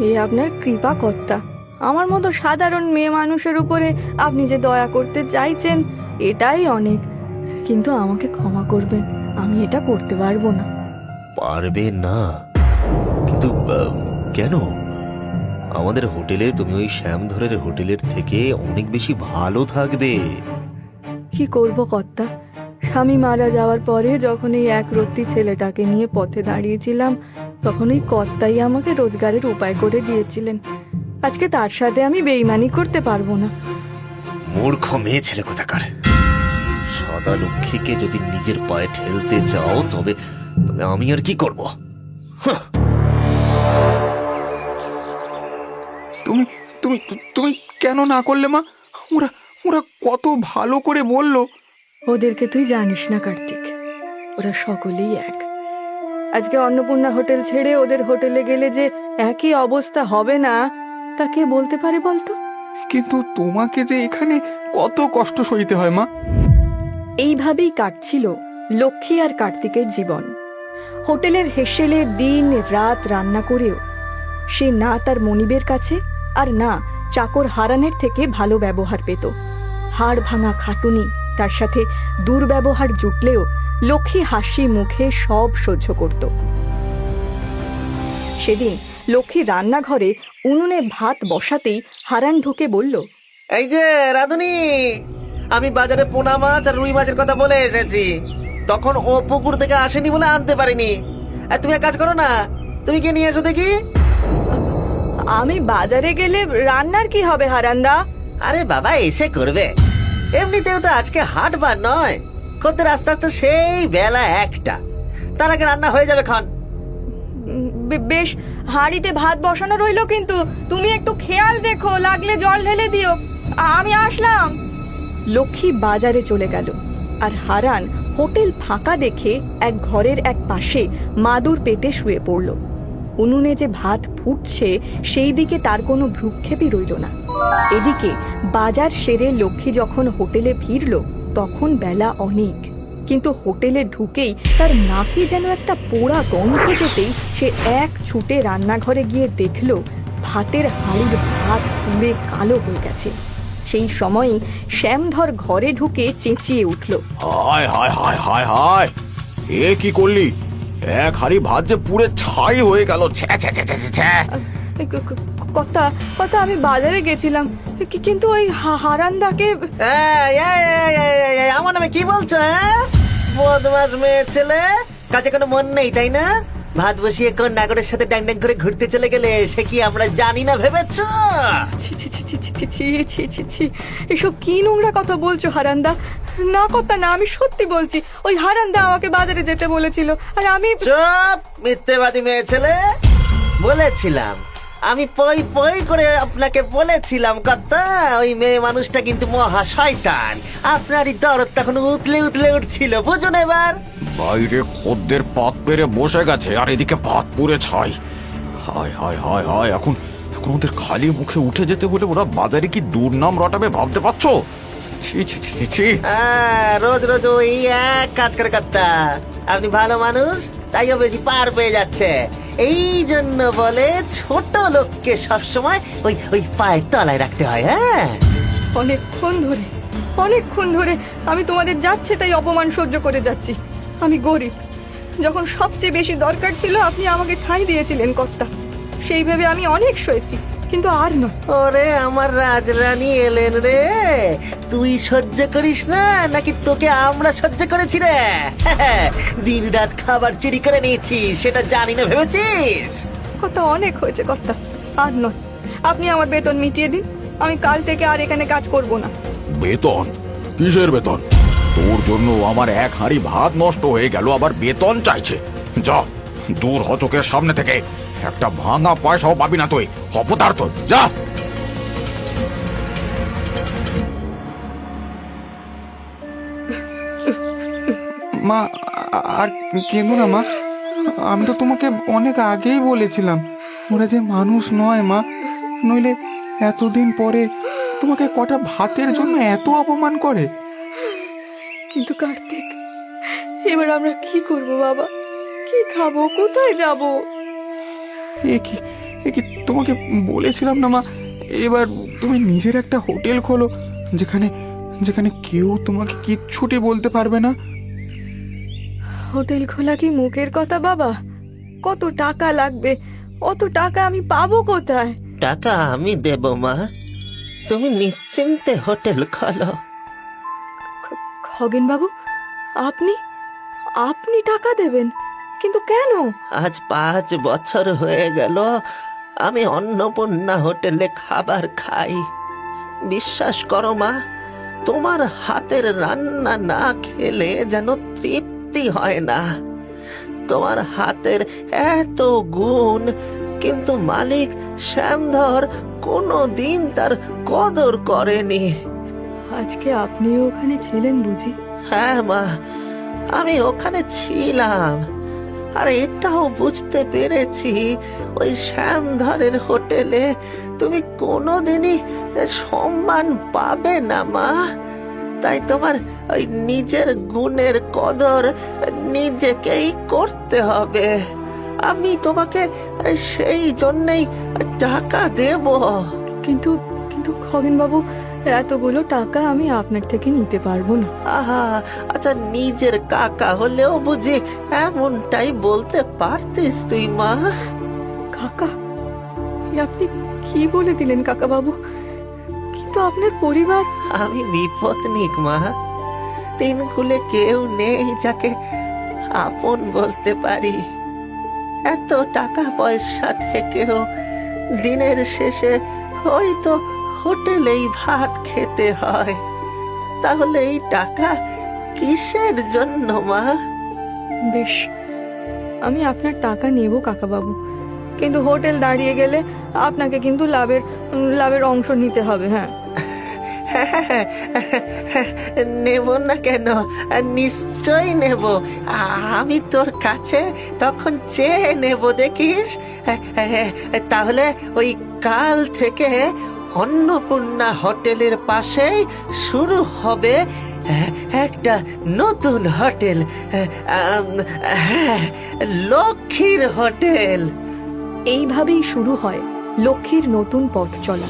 এ আপনার কৃপা কর্তা। আমার মতো সাধারণ মেয়ে মানুষের উপরে আপনি যে দয়া করতে চাইছেন এটাই অনেক। কিন্তু আমাকে ক্ষমা করবেন, আমি এটা করতে পারবো না। পারবে না? কিন্তু কেন? আমাদের হোটেলে তুমি ওই শ্যামধরের হোটেলের থেকে অনেক বেশি ভালো থাকবে। কি করব কর্তা, স্বামী মারা যাওয়ার পরে যখন এই একরত্তি ছেলেটাকে নিয়ে পথে দাঁড়িয়েছিলাম তখন এই কর্তাই আমাকে রোজগারের উপায় করে দিয়েছিলেন। আজকে তার সাথে আমি বেইমানি করতে পারবো না। মূর্খ মেয়ে ছেলে কোথাকার! সদা লক্ষ্মীকে যদি নিজের পায়ে ঠেলতে চাও তবে তবে আমি আর কি করব? তুমি তুমি তুমি কেন না করলে মা? ওরা ওরা কত ভালো করে বললো। ওদেরকে তুই জানিস না কার্তিক, ওরা সকলেই এক। আজকে অন্নপূর্ণা হোটেল ছেড়ে ওদের হোটেলে গেলে যে একই অবস্থা হবে না তা কে বলতে পারে বলতো? কিন্তু তোমাকে যে এখানে কত কষ্ট সইতে হয় মা। এইভাবেই কাটছিল লক্ষ্মী আর কার্তিকের জীবন। হোটেলের হেসেলে দিন রাত রান্না করেও সে না তার মনিবের কাছে আর না চাকর হারানের থেকে ভালো ব্যবহার পেত। হাড় ভাঙা খাটুনি, তার সাথে দুর্ব্যবহার জুটলেও লক্ষ্মী হাসি মুখে সব সহ্য করত। সেদিন লক্ষ্মী রান্নাঘরে উনুনে ভাত বসাতেই হারান ঢুকে বলল, এই যে রাধুনি, আমি বাজারে পোনা মাছ আর রুই মাছের কথা বলে এসেছি। তখন ও পুকুর থেকে আসেনি বলে আনতে পারিনি। আর তুমি এক কাজ করো না, তুমি কি নিয়ে এসো দেখি। আমি বাজারে গেলে রান্নার কি হবে হারান্দা? আরে বাবা, এসে করবে। এমনিতেও তো আজকে হাটবার নয়, খদ্দের আস্তে আস্তে সেই বেলা 1টা, তার আগে রান্না হয়ে যাবে ক্ষণ। বেশ, হাঁড়িতে ভাত বসানো রইলো, কিন্তু তুমি একটু খেয়াল রেখো, লাগলে জল ঢেলে দিও। আমি আসলাম। লক্ষ্মী বাজারে চলে গেল আর হারান হোটেল ফাঁকা দেখে এক ঘরের এক পাশে মাদুর পেতে শুয়ে পড়ল। উনুনে যে ভাত ফুটছে সেই দিকে তার কোনো ভ্রুক্ষেপই রইল না। এদিকে বাজার সেরে লক্ষ্মী যখন হোটেলে ফিরল তখন বেলা অনেক, কিন্তু হোটেলে ঢুকেই তার নাকে যেন একটা পোড়া গন্ধ যেতেই সে এক ছুটে রান্নাঘরে গিয়ে দেখল ভাতের হাঁড়ির ভাত পুড়ে কালো হয়ে গেছে। সেই সময়ই শ্যামধর ঘরে ঢুকে চেঁচিয়ে উঠল, হায় হায় হায় হায় হায়, এ কি করলি? এক হাড়ি ভাত যে পুড়ে ছাই হয়ে গেল। ছ্যা ছ্যা ছ্যা ছ্যা ছ্যা। কথা কথা আমি বাজারে গেছিলাম, কিন্তু ওই হারান্দাকে। আমার নামে কি বলছো? বদমাস মেয়ে ছেলে, কাজে কোনো মন নেই তাই না? ভাত বসিয়ে কোন নাগরের সাথে ড্যাং ড্যাং করে ঘুরতে চলে গেলে সে কি আমরা জানি না ভেবেছ? ছি ছি ছি ছি ছি ছি ছি ছি ছি ছি, এসব কি নোংরা কথা বলছো হারান্দা? না কথা না, আমি সত্যি বলছি, ওই হারান্দা আমাকে বাজারে যেতে বলেছিল আর আমি। চুপ, মিথ্যেবাদী মেয়ে ছেলে। বলেছিলাম, আমি পই পই করে আপনাকে বলেছিলাম কথা, ওই মেয়ে মানুষটা কিন্তু মহা শয়তান। আপনারই দরদ তখন উতলে উতলে উঠছিল, বুঝুন এবার? বাইরে খদ্দের পাত পেরে বসে গেছে আর এদিকে ভাত পুড়ে ছাই। হায় হায় হায় হায়, এখন এখন ওদের খালি মুখে উঠে যেতে বলে ওরা বাজারে কি দুর্নাম রটাবে ভাবতে পারছো? ছি ছি ছি ছি ছি। রোজ রোজ ওই এক কাজ করে কর্তা। আপনি ভালো মানুষ, তাইও বেশি পার পেয়ে যাচ্ছে। এই জন্য বলে ছোট লোককে সবসময় ওই ওই পায়ের তলায় রাখতে হয়। হ্যাঁ, অনেকক্ষণ ধরে আমি তোমাদের যাচ্ছে তাই অপমান সহ্য করে যাচ্ছি। আমি গরিব, যখন সবচেয়ে বেশি দরকার ছিল আপনি আমাকে ঠাঁই দিয়েছিলেন কর্তা, সেই ভেবে আমি অনেক সয়েছি, কিন্তু আর নয়। ওরে আমার রাজরানী এলেন রে, তুই সহ্য করিস না নাকি তোকে আমরা সহ্য করেছি রে? দিন রাত খাবার চুরি করে নিয়েছি, সেটা জানি না ভেবেছিস? কথা অনেক হয়েছে কর্তা, আর নয়। আপনি আমার বেতন মিটিয়ে দিন, আমি কাল থেকে আর এখানে কাজ করব না। বেতন? কিসের বেতন? তোর জন্য আমার এক হাঁড়ি ভাত নষ্ট হয়ে গেল, আবার বেতন চাইছে? যা দূর হ চোখের সামনে থেকে, একটা ভাঙা পয়সাও পাবি না তুই, অপদার্থ, যা। মা আর কেন না মা, আমি তো তোমাকে অনেক আগেই বলেছিলাম ওরা যে মানুষ নয় মা, নইলে এতদিন পরে তোমাকে কটা ভাতের জন্য এত অপমান করে। কিন্তু কার্তিক, এবার আমরা কি করব বাবা? কি খাবো, কোথায় যাব? এ কি তোমাকে বলেছিলাম না মা, এবার তুমি নিজের একটা হোটেল খোলো, যেখানে যেখানে কেউ তোমাকে কিচ্ছুটি বলতে পারবে না। হোটেল খোলা কি মুখের কথা বাবা? কত টাকা লাগবে? অত টাকা আমি পাবো কোথায়? টাকা আমি দেব মা, তুমি নিশ্চিন্তে হোটেল খোলো। খগেন বাবু, আপনি আপনি টাকা দেবেন? কিন্তু কেন? আজ 5 বছর হয়ে গেল আমি অন্নপূর্ণা হোটেলে খাবার খাই। বিশ্বাস করো মা, তোমার হাতের রান্না না খেলে যেন তৃপ্তি হয় না। তোমার হাতের এত গুণ, কিন্তু মালিক শ্যামধর কোনো দিন তার কদর করেনি। আজকে আপনিও ওখানে ছিলেন বুঝি? হ্যাঁ মা, আমি ওখানে ছিলাম, আর এটাও বুঝতে পেরেছি ওই শ্যামধরের হোটেলে তুমি কোনোদিনই সম্মান পাবে না মা। তাই তোমার ওই নিজের গুণের কদর নিজেকেই করতে হবে। আমি তোমাকে সেই জন্যই টাকা দেব। কিন্তু কিন্তু খগেন বাবু, এতগুলো টাকা আমি আপনার থেকে নিতে পারবো না। আহা, আচ্ছা নিজের কাকা হলেও বুঝি এমনটাই বলতে পারতিস তুই মা। কাকা? এ আপনি কি বলে দিলেন কাকা বাবু? কিন্তু আপনার পরিবার। আমি বিপদনিক মা, 3 কুলে কেউ নেই যাকে আপন বলতে পারি। এত টাকা পয়সা থেকেও দিনের শেষে হয়তো হোটেলেই ভাত খেতে হয়। তাহলে এই টাকা কিসের জন্য মা? বেশ, আমি আপনার টাকা নেব কাকা বাবু, কিন্তু হোটেল দাঁড়িয়ে গেলে আপনাকে কিন্তু লাভের অংশ নিতে হবে। হ্যাঁ, নেব না কেন? নিশ্চয় নেব। আমি তোর কাছে তখন চেয়ে নেব, দেখিস। তাহলে ওই কাল থেকে অন্নপূর্ণা হোটেলের পাশেই শুরু হবে একটা নতুন হোটেল, হ্যাঁ, লক্ষ্মীর হোটেল। এইভাবেই শুরু হয় লক্ষ্মীর নতুন পথ চলা।